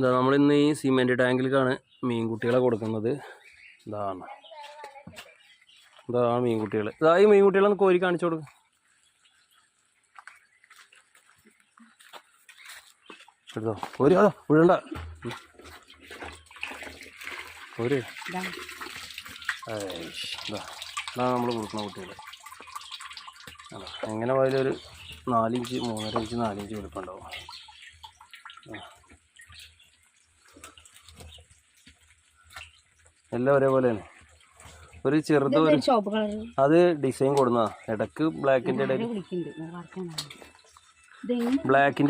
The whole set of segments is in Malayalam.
ഇതാ നമ്മളിന്ന് ഈ സിമെൻറ്റ് ടാങ്കിലേക്കാണ് മീൻകുട്ടികളെ കൊടുക്കുന്നത്. ഇതാണ് മീൻകുട്ടികൾ. ഇതാ ഈ മീൻകുട്ടികളൊന്ന് കോരി കാണിച്ചു കൊടുക്കും. എടുത്തോ ഒരു അതോ വിഴണ്ട ഒരു ഇതാണ് നമ്മൾ കൊടുക്കുന്ന കുട്ടികൾ. എങ്ങനെ പോയാലും ഒരു 4 ഇഞ്ച് 3.5 ഇഞ്ച് 4 ഇഞ്ച് വലുപ്പം ഉണ്ടാവും. എല്ലാം ഒരേപോലെയാണ്. ഒരു ചെറുത് അത് ഡിസൈൻ കൊടുന്ന ഇടക്ക് ബ്ലാക്കിന്റെ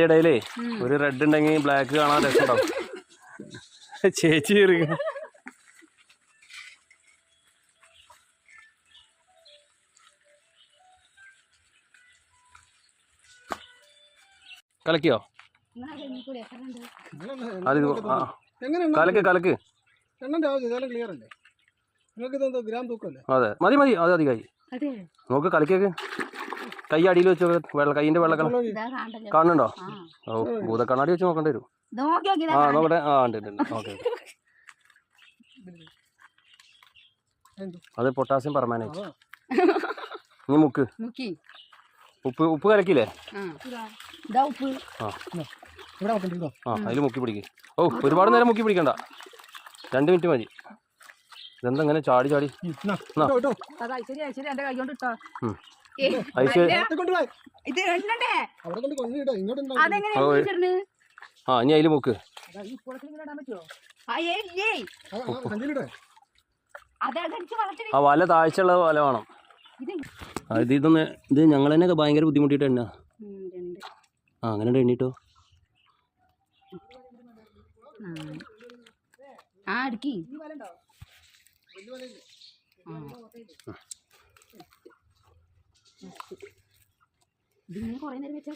ഇടയിലേ ഒരു റെഡ് ഉണ്ടെങ്കിൽ ബ്ലാക്ക് കാണാൻ രസമുണ്ടാവും. ചേച്ചി കലക്കിയോ? കലക്ക് അതെ മതി അത് അധികമായി. നോക്ക് കലക്കിയൊക്കെ കൈ അടിയിൽ വെച്ച് കൈയിന്റെ വെള്ള കളർ കാണുന്നുണ്ടോ? ഓ ഭൂതക്കണ്ണാടി വെച്ച് നോക്കേണ്ടി വരും. നോക്കട്ടെ. ഉണ്ട്. ഓക്കെ. അത് പൊട്ടാസ്യം പെർമാനേറ്റ്. നീ മുക്ക് ഉപ്പ് കലക്കില്ലേ? അതിൽ മുക്കി പിടിക്ക്. ഓ ഒരുപാട് നേരം മുക്കി പിടിക്കണ്ട, 2 മിനിറ്റ് മതി. ഇതെന്താ ഇങ്ങനെ ചാടി ഇനി അതിൽ മുക്ക്. വല താഴ്ചയുള്ള വല വേണം. ഇത് ഞങ്ങൾ തന്നെ ഭയങ്കര ബുദ്ധിമുട്ടിയിട്ട് തന്നെ. അങ്ങനെ എണ്ണീട്ടോ. ഇതിങ്ങനെ കുറേ നേരം വെച്ചാൽ